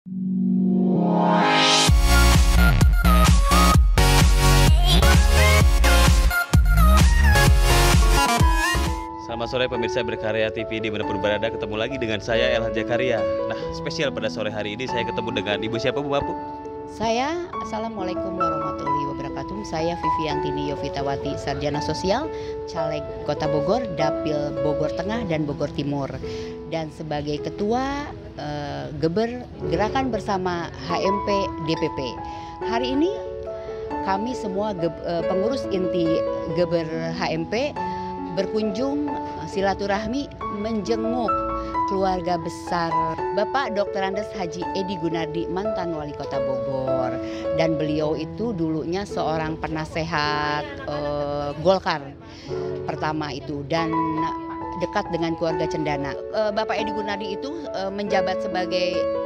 Selamat sore pemirsa Berkarya TV dimanapun berada, ketemu lagi dengan saya Elhan Jakaria. Nah, spesial pada sore hari ini saya ketemu dengan ibu siapa Bu Bapu? Saya, Assalamualaikum warahmatullahi wabarakatuh. Saya Viviantini Yovitawati, Sarjana Sosial, Caleg Kota Bogor, Dapil Bogor Tengah dan Bogor Timur. Dan sebagai Ketua Geber Gerakan Bersama HMP DPP. Hari ini kami semua pengurus inti Geber HMP berkunjung silaturahmi menjenguk keluarga besar Bapak Dr. Andes Haji Edi Gunardi, mantan wali kota Bogor, dan beliau itu dulunya seorang penasehat Golkar pertama itu dan dekat dengan keluarga Cendana. Bapak Edi Gunardi itu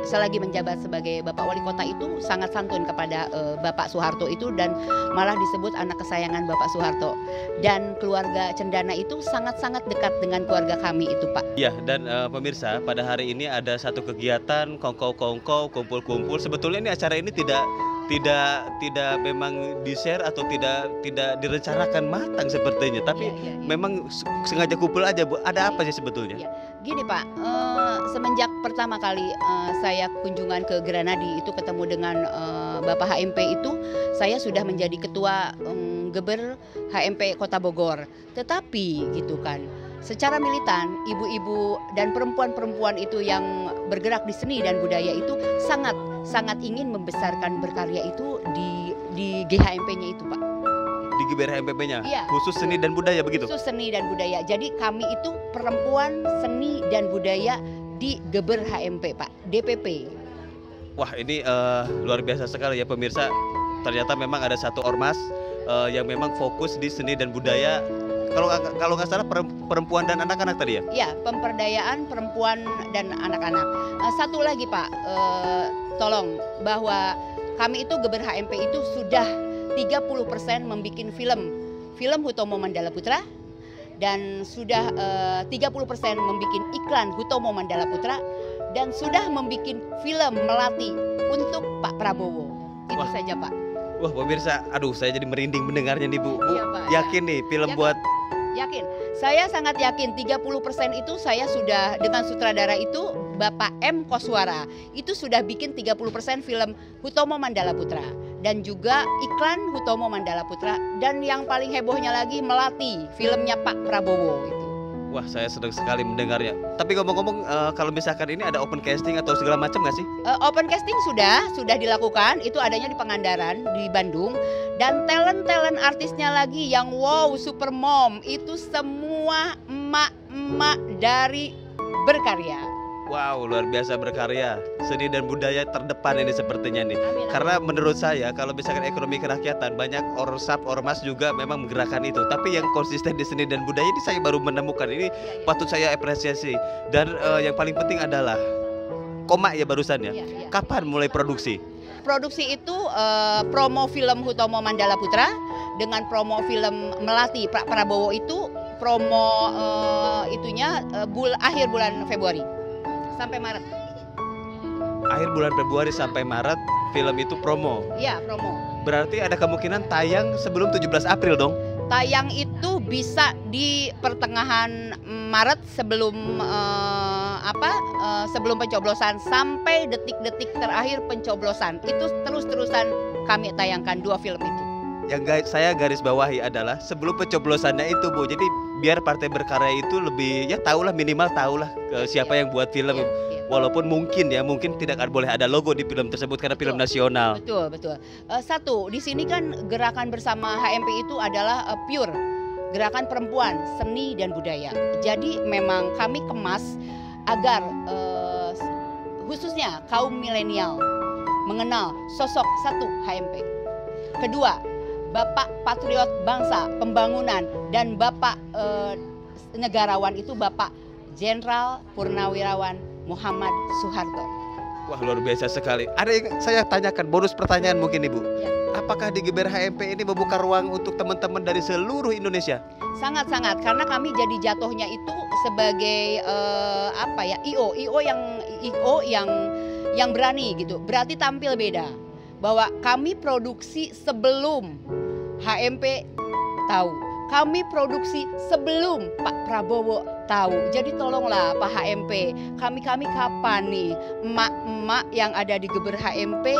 selagi menjabat sebagai Bapak Wali Kota itu sangat santun kepada Bapak Soeharto itu dan malah disebut anak kesayangan Bapak Soeharto. Dan keluarga Cendana itu sangat-sangat dekat dengan keluarga kami itu, Pak. Ya, dan pemirsa, pada hari ini ada satu kegiatan kongkow-kongkow, kumpul-kumpul. Sebetulnya ini acara ini tidak memang di-share atau tidak direncanakan matang sepertinya, tapi memang sengaja kumpul aja, Bu. Ada apa sih sebetulnya? Ya. Gini Pak, semenjak pertama kali saya kunjungan ke Granadi itu ketemu dengan Bapak HMP itu, saya sudah menjadi ketua Geber HMP Kota Bogor. Tetapi gitu kan, secara militan ibu-ibu dan perempuan-perempuan itu yang bergerak di seni dan budaya itu sangat ingin membesarkan berkarya itu di GHMP-nya itu, Pak. Di Geber HMP-nya? Iya. Khusus seni dan budaya begitu? Khusus seni dan budaya. Jadi kami itu perempuan seni dan budaya di Geber HMP, Pak, DPP. Wah, ini luar biasa sekali ya pemirsa. Ternyata memang ada satu ormas yang memang fokus di seni dan budaya. Kalau nggak salah perempuan dan anak-anak tadi ya? Iya, pemberdayaan perempuan dan anak-anak. Satu lagi Pak, tolong bahwa kami itu Geber HMP itu sudah 30% membuat film Hutomo Mandala Putra, dan sudah 30% membuat iklan Hutomo Mandala Putra, dan sudah membuat film Melati untuk Pak Prabowo. Itu saja Pak. Wah pemirsa, aduh saya jadi merinding mendengarnya nih Bu. Iya, Pak, yakin nih film buat... Yakin, saya sangat yakin 30% itu saya sudah dengan sutradara itu Bapak M. Koswara itu sudah bikin 30% film Hutomo Mandala Putra dan juga iklan Hutomo Mandala Putra, dan yang paling hebohnya lagi Melati, filmnya Pak Prabowo itu. Wah, saya senang sekali mendengarnya. Tapi ngomong-ngomong, kalau misalkan ini ada open casting atau segala macam nggak sih? Open casting sudah dilakukan, itu adanya di Pangandaran, di Bandung. Dan talent artisnya lagi yang wow, super mom, itu semua emak-emak dari berkarya. Wow, luar biasa berkarya. Seni dan budaya terdepan ini sepertinya nih. Amin. Karena menurut saya kalau misalkan ekonomi kerakyatan, banyak ormas juga memang menggerakkan itu. Tapi yang konsisten di seni dan budaya ini saya baru menemukan. Ini patut saya apresiasi. Dan yang paling penting adalah koma ya barusan ya. Kapan mulai produksi? Produksi itu promo film Hutomo Mandala Putra dengan promo film Melati Pak Prabowo itu promo akhir bulan Februari sampai Maret. Akhir bulan Februari sampai Maret film itu promo. Iya, promo. Berarti ada kemungkinan tayang sebelum 17 April dong? Tayang itu bisa di pertengahan Maret sebelum sebelum pencoblosan sampai detik-detik terakhir pencoblosan. Itu terus-terusan kami tayangkan 2 film itu. Yang saya garis bawahi adalah sebelum pencoblosannya itu Bu. Jadi biar partai berkarya itu lebih minimal tahulah siapa yang buat film. Walaupun mungkin tidak boleh ada logo di film tersebut karena film nasional. Betul. Satu, di sini kan gerakan bersama HMP itu adalah pure gerakan perempuan, seni dan budaya. Jadi memang kami kemas agar khususnya kaum milenial mengenal sosok satu HMP. Kedua, Bapak patriot bangsa, pembangunan, dan Bapak negarawan itu Bapak Jenderal Purnawirawan Muhammad Soeharto. Wah, luar biasa sekali. Ada yang saya tanyakan, bonus pertanyaan mungkin Ibu. Ya. Apakah di Geber HMP ini membuka ruang untuk teman-teman dari seluruh Indonesia? Sangat-sangat, karena kami jadi jatuhnya itu sebagai IO yang yang berani gitu, berarti tampil beda. Bahwa kami produksi sebelum HMP tahu, kami produksi sebelum Pak Prabowo tahu. Jadi tolonglah Pak HMP, kami kapan nih emak-emak yang ada di Geber HMP,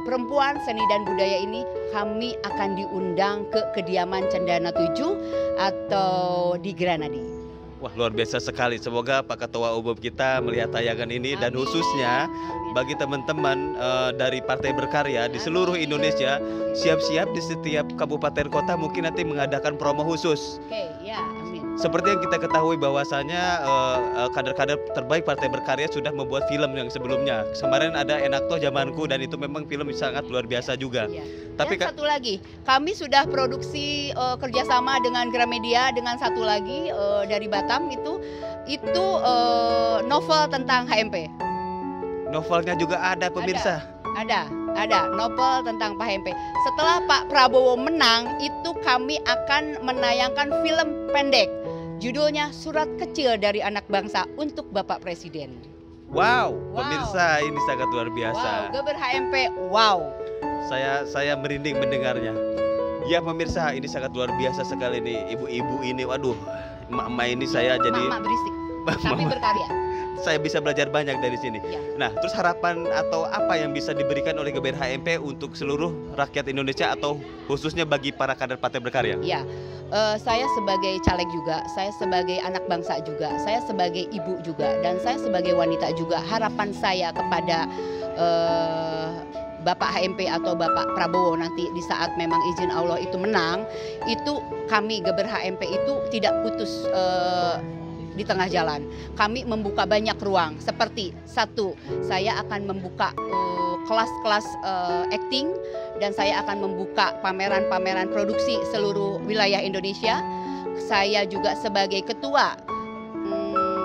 perempuan seni dan budaya ini, kami akan diundang ke kediaman Cendana 7 atau di Granadi. Wah, luar biasa sekali. Semoga Pak Ketua Umum kita melihat tayangan ini. Dan khususnya bagi teman-teman dari Partai Berkarya di seluruh Indonesia, siap-siap di setiap kabupaten kota mungkin nanti mengadakan promo khusus. Oke, ya, amin. Seperti yang kita ketahui bahwasanya kader-kader terbaik Partai Berkarya sudah membuat film yang sebelumnya. Kemarin ada Enakto Zamanku, dan itu memang film sangat luar biasa juga. Ya. Tapi dan satu lagi, kami sudah produksi kerjasama dengan Gramedia, dengan satu lagi dari Batam itu novel tentang HMP. novelnya juga ada, pemirsa. Ada novel tentang Pak HMP. Setelah Pak Prabowo menang, itu kami akan menayangkan film pendek. Judulnya Surat Kecil dari Anak Bangsa untuk Bapak Presiden. Wow, pemirsa, ini sangat luar biasa. Wow, Geber HMP, wow. Saya merinding mendengarnya. Ya pemirsa, ini sangat luar biasa sekali nih, ibu-ibu ini. Waduh, emak-emak ini saya jadi Emak berisik, tapi berkarya. Saya bisa belajar banyak dari sini. Ya. Nah, terus harapan atau apa yang bisa diberikan oleh Geber HMP untuk seluruh rakyat Indonesia atau khususnya bagi para kader Partai Berkarya? Ya, saya sebagai caleg juga, saya sebagai anak bangsa juga, saya sebagai ibu juga, dan saya sebagai wanita juga. Harapan saya kepada Bapak HMP atau Bapak Prabowo nanti di saat memang izin Allah itu menang, itu kami Geber HMP itu tidak putus di tengah jalan. Kami membuka banyak ruang, seperti satu, saya akan membuka kelas-kelas acting, dan saya akan membuka pameran-pameran produksi seluruh wilayah Indonesia. Saya juga sebagai ketua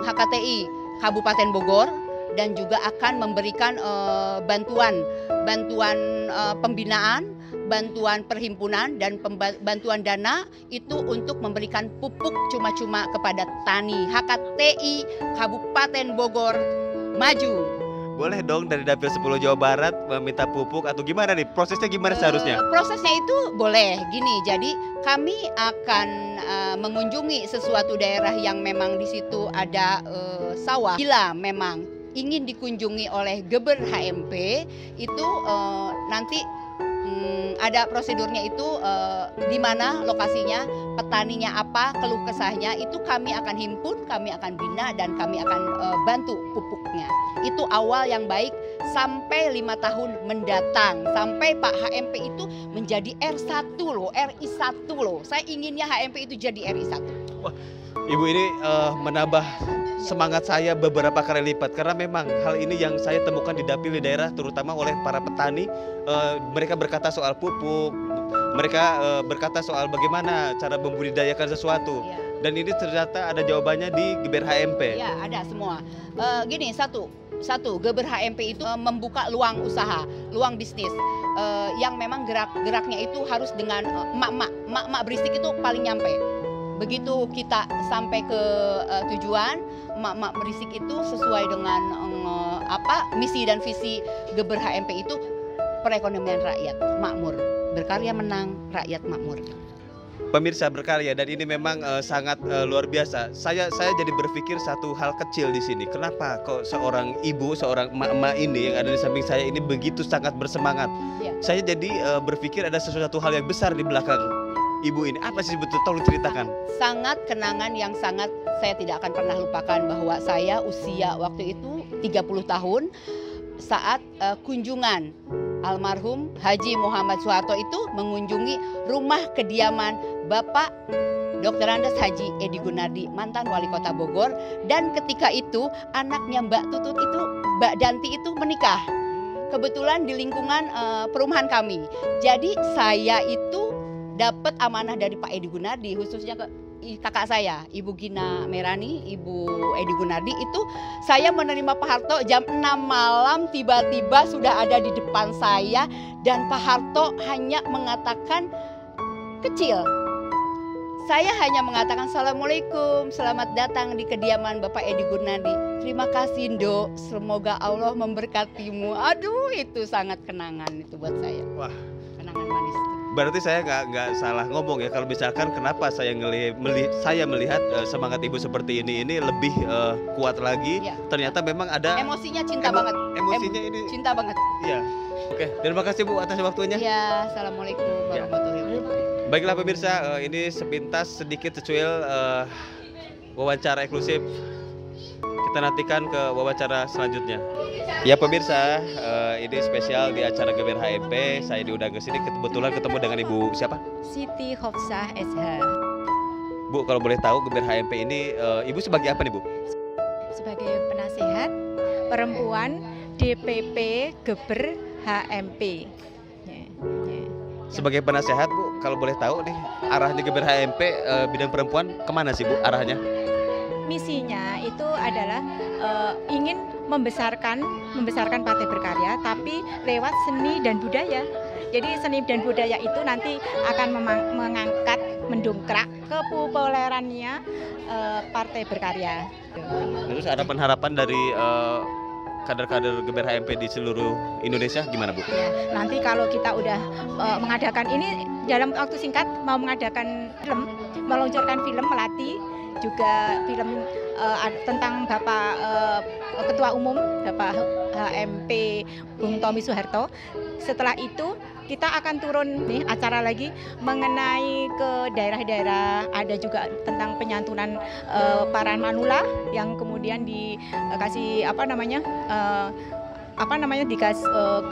HKTI Kabupaten Bogor, dan juga akan memberikan bantuan pembinaan, bantuan perhimpunan, dan bantuan dana itu untuk memberikan pupuk cuma-cuma kepada tani. HKTI Kabupaten Bogor maju. Boleh dong dari Dapil 10 Jawa Barat meminta pupuk atau gimana nih? Prosesnya gimana seharusnya? Prosesnya itu boleh gini. Jadi kami akan mengunjungi sesuatu daerah yang memang di situ ada sawah. Bila memang ingin dikunjungi oleh Geber HMP itu nanti ada prosedurnya itu di mana lokasinya, petaninya apa, keluh kesahnya itu kami akan himpun, kami akan bina, dan kami akan bantu pupuknya. Itu awal yang baik sampai 5 tahun mendatang, sampai Pak HMP itu menjadi R1 loh, RI1 loh. Saya inginnya HMP itu jadi RI1. Wah, Ibu ini menambah semangat saya beberapa kali lipat, karena memang hal ini yang saya temukan di dapil di daerah, terutama oleh para petani. Mereka berkata soal pupuk, mereka berkata soal bagaimana cara membudidayakan sesuatu, dan ini ternyata ada jawabannya di Geber HMP. Ya, ada semua. Gini, satu Geber HMP itu membuka luang usaha, luang bisnis yang memang geraknya itu harus dengan emak-emak berisik itu paling nyampe. Begitu kita sampai ke tujuan, emak-emak berisik itu sesuai dengan misi dan visi Geber HMP itu perekonomian rakyat makmur, berkarya menang, rakyat makmur. Pemirsa Berkarya, dan ini memang sangat luar biasa. Saya jadi berpikir satu hal kecil di sini. Kenapa kok seorang ibu, seorang emak-emak ini yang ada di samping saya ini begitu sangat bersemangat? Ya. Saya jadi berpikir ada sesuatu hal yang besar di belakang ibu ini. Apa sih betul? Tolong ceritakan. Sangat kenangan yang sangat saya tidak akan pernah lupakan, bahwa saya usia waktu itu 30 tahun saat kunjungan almarhum Haji Muhammad Soeharto itu mengunjungi rumah kediaman Bapak Dr. Andes Haji Edi Gunardi, mantan wali kota Bogor, dan ketika itu anaknya Mbak Tutut itu, Mbak Danti itu menikah. Kebetulan di lingkungan perumahan kami. Jadi saya itu dapat amanah dari Pak Edi Gunardi, khususnya ke kakak saya, Ibu Gina Merani, Ibu Edi Gunardi, itu saya menerima Pak Harto jam 6 malam, tiba-tiba sudah ada di depan saya, dan Pak Harto hanya mengatakan, kecil, Saya hanya mengatakan Assalamualaikum, selamat datang di kediaman Bapak Edi Gurnadi. Terima kasih Ndok, semoga Allah memberkatimu. Aduh, itu sangat kenangan itu buat saya. Wah, kenangan manis. Berarti saya nggak salah ngomong ya kalau misalkan kenapa saya saya melihat semangat ibu seperti ini lebih kuat lagi. Ya. Ternyata memang ada Emosinya cinta banget. Emosinya ini. Cinta banget. Iya. Oke, terima kasih Bu atas waktunya. Ya, assalamualaikum warahmatullahi wabarakatuh. Baiklah pemirsa, ini sepintas sedikit secuil wawancara eksklusif. Kita nantikan ke wawancara selanjutnya. Ya pemirsa, ini spesial di acara Geber HMP. Saya diundang ke sini kebetulan ketemu dengan Ibu siapa? Siti Hofsah SH. Bu, kalau boleh tahu Geber HMP ini Ibu sebagai apa nih Bu? Sebagai penasehat perempuan DPP Geber HMP. Sebagai penasehat Bu, kalau boleh tahu nih arahnya Geber HMP bidang perempuan kemana sih Bu arahnya? Misinya itu adalah ingin membesarkan Partai Berkarya, tapi lewat seni dan budaya. Jadi seni dan budaya itu nanti akan mengangkat, mendongkrak kepopulerannya Partai Berkarya. Terus ada harapan dari kader-kader Geber HMP di seluruh Indonesia gimana Bu? Ya, nanti kalau kita udah mengadakan ini dalam waktu singkat mau mengadakan film, meluncurkan film Melati, juga film tentang Bapak Ketua Umum Bapak HMP Bung Tommy Soeharto. Setelah itu kita akan turun nih acara lagi mengenai ke daerah-daerah, ada juga tentang penyantunan para manula yang kemudian dikasih dikasih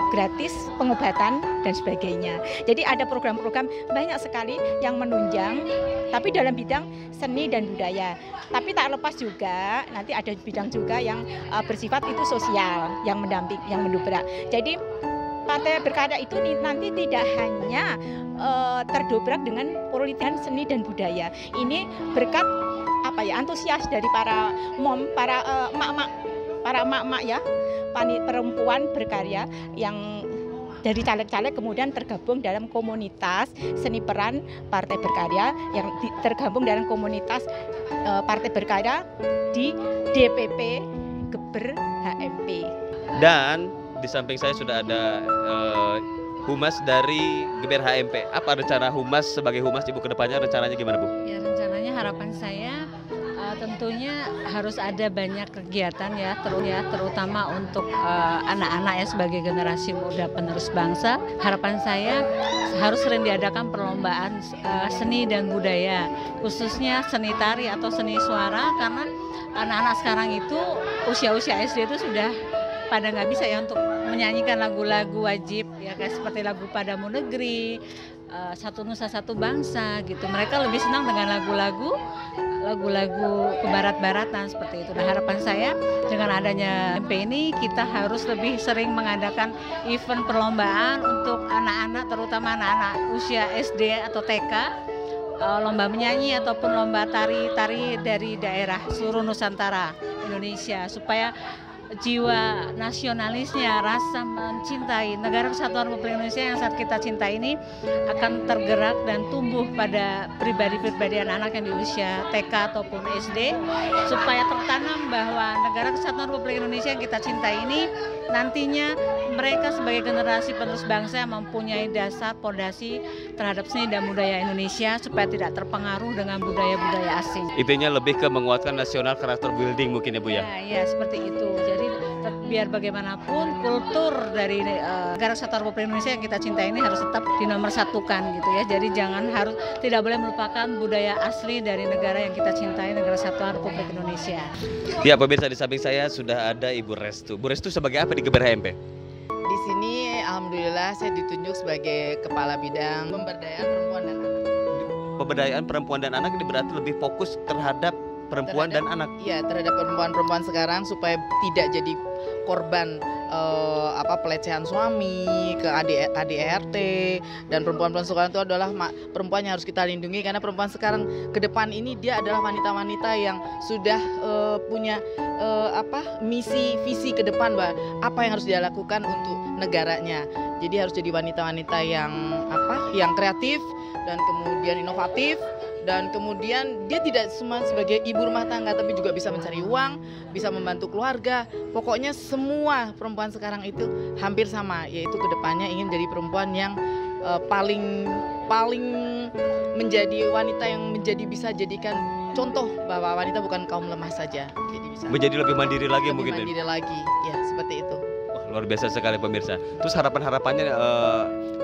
gratis pengobatan dan sebagainya. Jadi ada program-program banyak sekali yang menunjang, tapi dalam bidang seni dan budaya. Tapi tak lepas juga nanti ada bidang juga yang bersifat itu sosial, yang mendamping, yang mendobrak. Jadi Partai Berkarya itu nanti tidak hanya terdobrak dengan politik seni dan budaya. Ini berkat antusias dari para emak-emak ya, perempuan berkarya yang dari caleg-caleg kemudian tergabung dalam komunitas seni peran Partai Berkarya, yang tergabung dalam komunitas Partai Berkarya di DPP Geber HMP. Dan di samping saya sudah ada humas dari Geber HMP. Apa rencana humas sebagai humas Ibu ke depannya, rencananya gimana Bu? Ya, rencananya harapan saya tentunya harus ada banyak kegiatan ya, terutama untuk anak-anak ya sebagai generasi muda penerus bangsa. Harapan saya harus sering diadakan perlombaan seni dan budaya, khususnya seni tari atau seni suara, karena anak-anak sekarang itu usia-usia SD itu sudah pada nggak bisa ya untuk menyanyikan lagu-lagu wajib ya, kayak seperti lagu Padamu Negeri, Satu Nusa Satu Bangsa gitu. Mereka lebih senang dengan lagu-lagu kebarat-baratan seperti itu. Nah, harapan saya dengan adanya MP ini kita harus lebih sering mengadakan event perlombaan untuk anak-anak, terutama anak-anak usia SD atau TK, lomba menyanyi ataupun lomba tari-tari dari daerah seluruh Nusantara Indonesia, supaya jiwa nasionalisnya, rasa mencintai negara kesatuan Republik Indonesia yang saat kita cinta ini akan tergerak dan tumbuh pada pribadi-pribadi anak-anak yang di usia TK ataupun SD, supaya tertanam bahwa negara kesatuan Republik Indonesia yang kita cinta ini nantinya mereka sebagai generasi penerus bangsa yang mempunyai dasar pondasi terhadap seni dan budaya Indonesia, supaya tidak terpengaruh dengan budaya-budaya asing. Intinya lebih ke menguatkan nasional karakter building mungkin ya Bu ya? Ya seperti itu. Jadi biar bagaimanapun kultur dari negara kesatuan Republik Indonesia yang kita cintai ini harus tetap dinomorsatukan gitu ya. Jadi tidak boleh melupakan budaya asli dari negara yang kita cintai, negara kesatuan Republik Indonesia. Ya pemirsa, di samping saya sudah ada Ibu Restu. Bu Restu sebagai apa di Geber HMP? Di sini alhamdulillah saya ditunjuk sebagai kepala bidang pemberdayaan perempuan dan anak. Pemberdayaan perempuan dan anak ini berarti lebih fokus terhadap perempuan dan anak. Iya, terhadap perempuan-perempuan sekarang supaya tidak jadi korban pelecehan suami, ke ADRT, dan perempuan-perempuan sekarang itu adalah perempuan yang harus kita lindungi, karena perempuan sekarang ke depan ini dia adalah wanita-wanita yang sudah punya misi visi ke depan, bahwa apa yang harus dia lakukan untuk negaranya. Jadi harus jadi wanita-wanita yang kreatif dan kemudian inovatif Dan kemudian dia tidak cuma sebagai ibu rumah tangga, tapi juga bisa mencari uang, bisa membantu keluarga. Pokoknya semua perempuan sekarang itu hampir sama, yaitu kedepannya ingin jadi perempuan yang paling menjadi wanita yang bisa jadikan contoh bahwa wanita bukan kaum lemah saja. Jadi bisa Menjadi lebih mandiri lagi lebih mungkin. mandiri lagi, ya seperti itu. Wah, luar biasa sekali pemirsa. Terus harapannya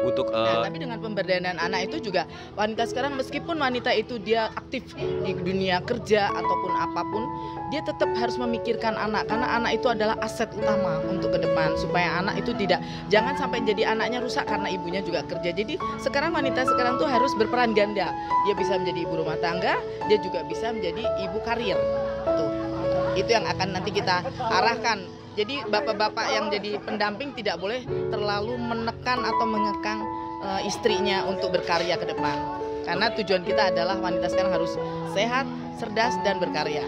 untuk Nah, tapi dengan pemberdayaan anak itu juga wanita sekarang, meskipun wanita itu dia aktif di dunia kerja ataupun apapun, dia tetap harus memikirkan anak, karena anak itu adalah aset utama untuk ke depan, supaya anak itu jangan sampai jadi anaknya rusak karena ibunya juga kerja. Jadi sekarang wanita sekarang tuh harus berperan ganda. Dia bisa menjadi ibu rumah tangga, dia juga bisa menjadi ibu karir. Tuh. Itu yang akan nanti kita arahkan. Jadi bapak-bapak yang jadi pendamping tidak boleh terlalu menekan atau mengekang istrinya untuk berkarya ke depan. Karena tujuan kita adalah wanita sekarang harus sehat, cerdas, dan berkarya.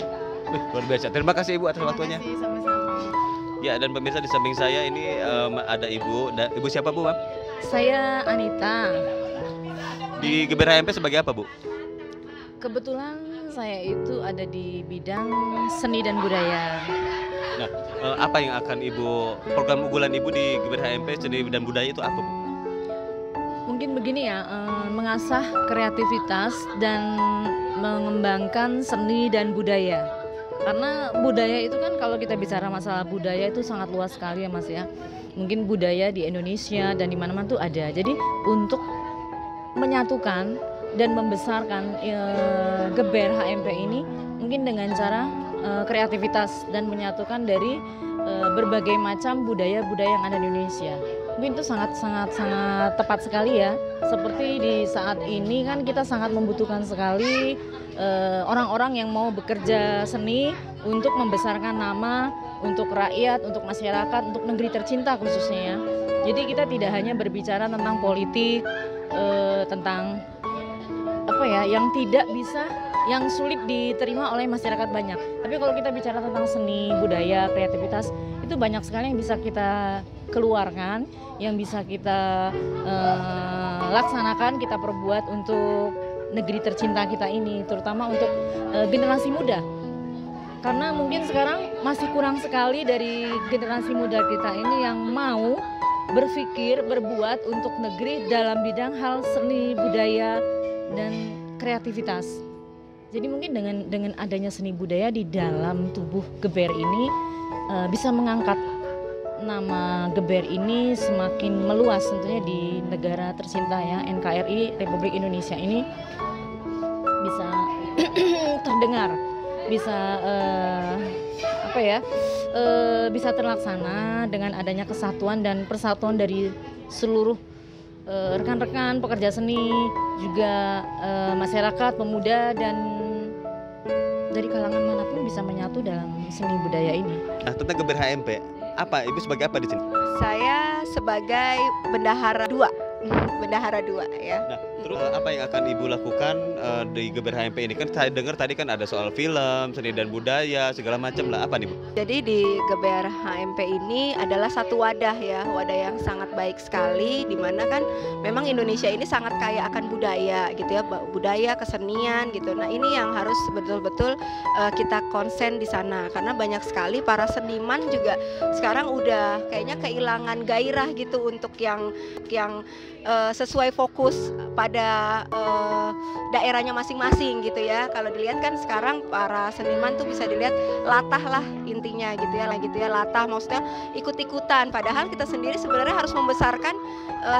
luar biasa. Terima kasih Ibu atas waktunya. Terima kasih, sama-sama. Ya, dan pemirsa di samping saya ini ada Ibu. Ibu siapa Bu, Mam? Saya Anita. Di Geber HMP sebagai apa Bu? Kebetulan saya itu ada di bidang seni dan budaya. Nah, apa yang akan Ibu, program unggulan Ibu di Geber HMP Seni dan Budaya itu apa Bu? Mungkin begini ya, mengasah kreativitas dan mengembangkan seni dan budaya. Karena budaya itu kan, kalau kita bicara masalah budaya itu sangat luas sekali ya Mas ya. Mungkin budaya di Indonesia dan di mana-mana tuh ada. Jadi untuk menyatukan dan membesarkan Geber HMP ini mungkin dengan cara kreativitas dan menyatukan dari berbagai macam budaya-budaya yang ada di Indonesia. Mungkin itu sangat tepat sekali ya. Seperti di saat ini kan kita sangat membutuhkan sekali orang-orang yang mau bekerja seni untuk membesarkan nama untuk rakyat, untuk masyarakat, untuk negeri tercinta khususnya ya. Jadi kita tidak hanya berbicara tentang politik, tentang apa ya, yang tidak bisa, yang sulit diterima oleh masyarakat banyak. Tapi kalau kita bicara tentang seni, budaya, kreativitas, itu banyak sekali yang bisa kita keluarkan, yang bisa kita laksanakan, kita perbuat untuk negeri tercinta kita ini, terutama untuk generasi muda. Karena mungkin sekarang masih kurang sekali dari generasi muda kita ini yang mau berpikir, berbuat untuk negeri dalam bidang hal seni, budaya, dan kreativitas. Jadi mungkin dengan adanya seni budaya di dalam tubuh Geber ini bisa mengangkat nama Geber ini semakin meluas tentunya di negara tercinta ya, NKRI Republik Indonesia ini bisa terdengar, bisa bisa terlaksana dengan adanya kesatuan dan persatuan dari seluruh rekan-rekan pekerja seni, juga masyarakat, pemuda, dan dari kalangan manapun bisa menyatu dalam seni budaya ini. Nah, tentang Geber HMP, apa Ibu sebagai apa di sini? Saya sebagai bendahara 2. Bendahara 2 ya. Nah, terus apa yang akan Ibu lakukan di Geber HMP ini? Kan saya dengar tadi kan ada soal film, seni dan budaya, segala macam lah. Apa nih Bu? Jadi di Geber HMP ini adalah satu wadah ya, wadah yang sangat baik sekali, di mana kan memang Indonesia ini sangat kaya akan budaya gitu ya, budaya, kesenian gitu. Nah, ini yang harus betul-betul kita konsen di sana, karena banyak sekali para seniman juga sekarang udah kayaknya kehilangan gairah gitu untuk yang sesuai fokus pada daerahnya masing-masing gitu ya. Kalau dilihat kan sekarang para seniman tuh bisa dilihat latah lah intinya gitu ya, latah maksudnya ikut-ikutan. Padahal kita sendiri sebenarnya harus membesarkan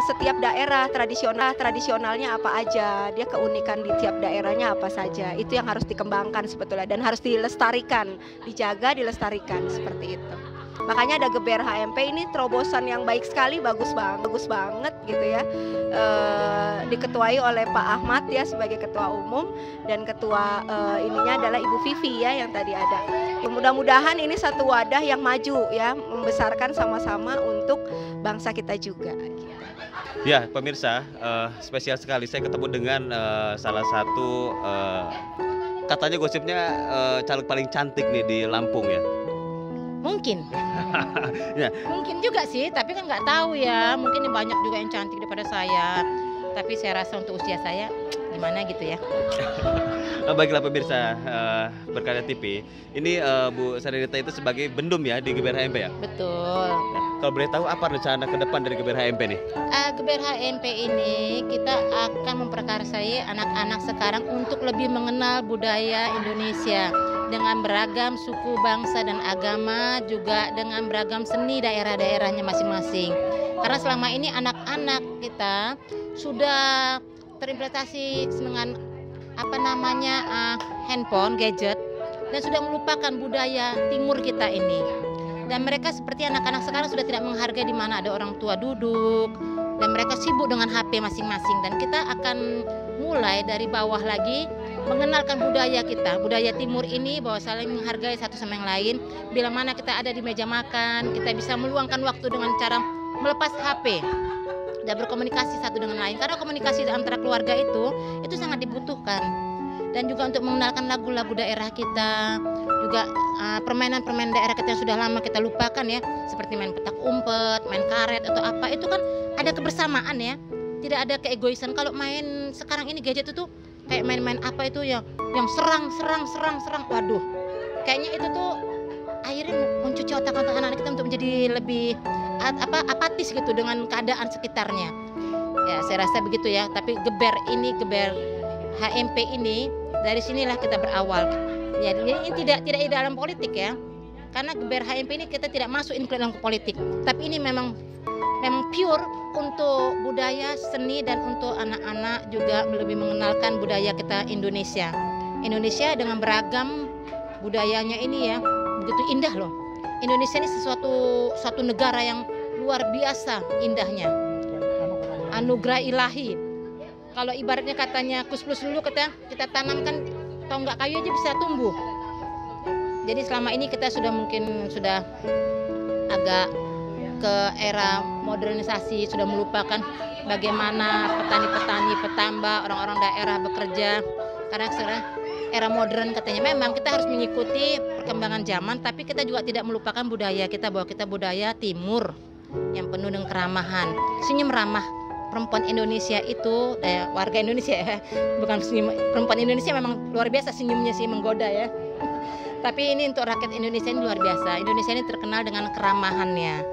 setiap daerah tradisionalnya apa aja, dia keunikan di tiap daerahnya apa saja. Itu yang harus dikembangkan sebetulnya dan harus dilestarikan, dijaga, dilestarikan seperti itu. Makanya ada Geber HMP ini terobosan yang baik sekali, bagus banget gitu ya. Diketuai oleh Pak Ahmad ya sebagai ketua umum, dan ketua ininya adalah Ibu Vivi ya yang tadi ada. Mudah-mudahan ini satu wadah yang maju ya, membesarkan sama-sama untuk bangsa kita juga. Gitu. Ya pemirsa, spesial sekali saya ketemu dengan salah satu katanya gosipnya caleg paling cantik nih di Lampung ya. Mungkin, Ya. mungkin juga sih, tapi kan nggak tahu ya. Mungkin banyak juga yang cantik daripada saya. Tapi saya rasa untuk usia saya gimana gitu ya. Baiklah pemirsa Berkarya TV, ini Bu Sarinita itu sebagai bendum ya di GBR HMP ya? Betul. Nah, kalau boleh tahu apa rencana ke depan dari GBR HMP nih? GBR HMP ini kita akan memperkarsai anak-anak sekarang untuk lebih mengenal budaya Indonesia dengan beragam suku, bangsa, dan agama, juga dengan beragam seni daerah-daerahnya masing-masing. Karena selama ini anak-anak kita sudah terimplementasi dengan handphone, gadget, dan sudah melupakan budaya timur kita ini. Dan mereka seperti anak-anak sekarang sudah tidak menghargai di mana ada orang tua duduk, dan mereka sibuk dengan HP masing-masing. Dan kita akan mulai dari bawah lagi, mengenalkan budaya kita, budaya timur ini, bahwa saling menghargai satu sama yang lain. Bila mana kita ada di meja makan, kita bisa meluangkan waktu dengan cara melepas HP dan berkomunikasi satu dengan lain. Karena komunikasi antara keluarga itu sangat dibutuhkan. Dan juga untuk mengenalkan lagu-lagu daerah kita, juga permainan-permainan daerah kita yang sudah lama kita lupakan ya, seperti main petak umpet, main karet atau apa, itu kan ada kebersamaan ya, tidak ada keegoisan. Kalau main sekarang ini gadget itu kayak main-main apa itu yang serang, waduh, kayaknya itu tuh akhirnya mencuci otak anak-anak kita untuk menjadi lebih apatis gitu dengan keadaan sekitarnya. Ya saya rasa begitu ya. Tapi GBR HMP ini, dari sinilah kita berawal. Ya, ini tidak di dalam politik ya. Karena GBR HMP ini kita tidak masuk ke dalam politik. Tapi ini memang pure untuk budaya, seni, dan untuk anak-anak juga lebih mengenalkan budaya kita Indonesia. Indonesia dengan beragam budayanya ini ya, begitu indah loh. Indonesia ini suatu negara yang luar biasa indahnya. Anugerah ilahi. Kalau ibaratnya katanya kus-plus dulu kita tanamkan tonggak kayu aja bisa tumbuh. Jadi selama ini kita sudah agak ke era modernisasi, sudah melupakan bagaimana petani-petani, petambak, orang-orang daerah bekerja. Karena sekarang era modern katanya, memang kita harus mengikuti perkembangan zaman, tapi kita juga tidak melupakan budaya kita, bahwa kita budaya timur yang penuh dengan keramahan, senyum ramah. Perempuan Indonesia itu, warga Indonesia ya, bukan senyum, perempuan Indonesia memang luar biasa senyumnya sih, menggoda ya. Tapi ini untuk rakyat Indonesia ini luar biasa. Indonesia ini terkenal dengan keramahannya.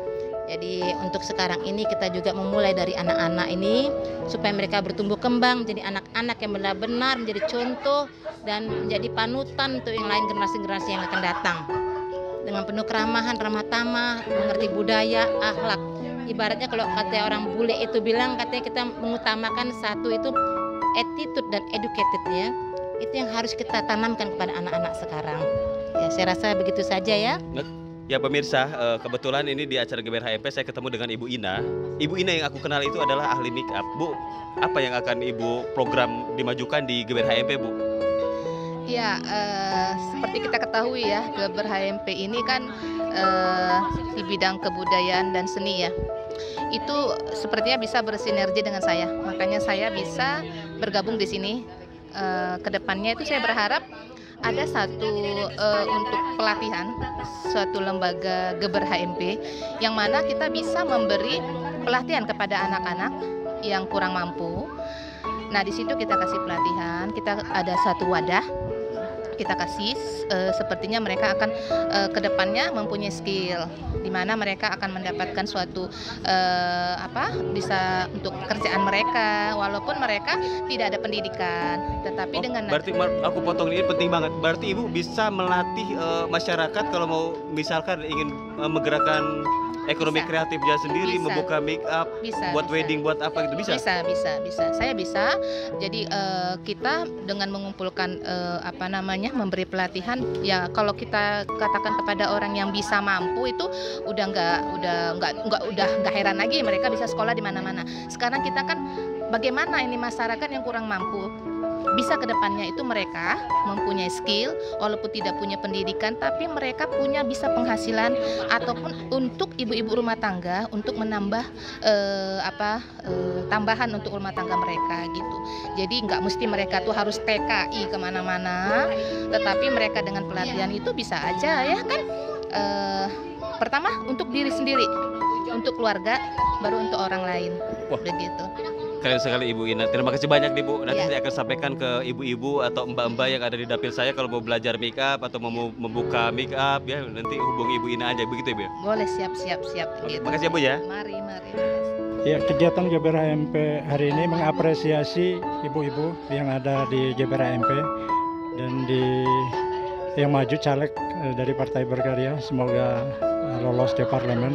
Jadi untuk sekarang ini kita juga memulai dari anak-anak ini supaya mereka bertumbuh kembang jadi anak-anak yang benar-benar menjadi contoh dan menjadi panutan untuk yang lain, generasi-generasi yang akan datang. Dengan penuh keramahan, ramah tamah, mengerti budaya, akhlak. Ibaratnya kalau kata orang bule itu bilang, katanya kita mengutamakan satu itu attitude dan educated ya. Itu yang harus kita tanamkan kepada anak-anak sekarang. Ya saya rasa begitu saja ya. Ya pemirsa, kebetulan ini di acara GBR HMP saya ketemu dengan Ibu Ina. Ibu Ina yang aku kenal itu adalah ahli make up. Bu, apa yang akan Ibu program dimajukan di GBR HMP, Bu? Ya, seperti kita ketahui ya, GBR HMP ini kan di bidang kebudayaan dan seni ya. Itu sepertinya bisa bersinergi dengan saya. Makanya saya bisa bergabung di sini. Kedepannya itu saya berharap ada satu untuk pelatihan, suatu lembaga GBR HMP yang mana kita bisa memberi pelatihan kepada anak-anak yang kurang mampu. Nah di situ kita kasih pelatihan, kita ada satu wadah, kita kasih sepertinya mereka akan kedepannya mempunyai skill, di mana mereka akan mendapatkan suatu bisa untuk pekerjaan mereka, walaupun mereka tidak ada pendidikan, tetapi dengan berarti aku potong ini penting banget. Berarti Ibu bisa melatih masyarakat kalau mau misalkan ingin menggerakkan ekonomi kreatifnya sendiri, membuka make up, buat wedding, buat apa gitu, bisa? Bisa. Saya bisa. Jadi kita dengan mengumpulkan memberi pelatihan, ya kalau kita katakan kepada orang yang bisa mampu itu udah nggak heran lagi, mereka bisa sekolah di mana-mana. Sekarang kita kan bagaimana ini masyarakat yang kurang mampu bisa ke depannya itu mereka mempunyai skill walaupun tidak punya pendidikan, tapi mereka punya bisa penghasilan ataupun untuk ibu-ibu rumah tangga untuk menambah tambahan untuk rumah tangga mereka gitu. Jadi nggak mesti mereka tuh harus TKI kemana-mana, tetapi mereka dengan pelatihan itu bisa aja ya kan. Pertama untuk diri sendiri, untuk keluarga, baru untuk orang lain. Wah, begitu. keren sekali Ibu Ina. Terima kasih banyak nih Bu. Nanti Ya. saya akan sampaikan ke ibu-ibu atau mbak-mbak yang ada di dapil saya kalau mau belajar make up atau mau membuka make up ya nanti hubungi Ibu Ina aja begitu ya Bu. Boleh, siap. Oke, makasih ya Bu ya. Mari. Ya, kegiatan Jabar HMP hari ini mengapresiasi ibu-ibu yang ada di Jabar HMP dan yang maju caleg dari Partai Berkarya, semoga lolos di parlemen.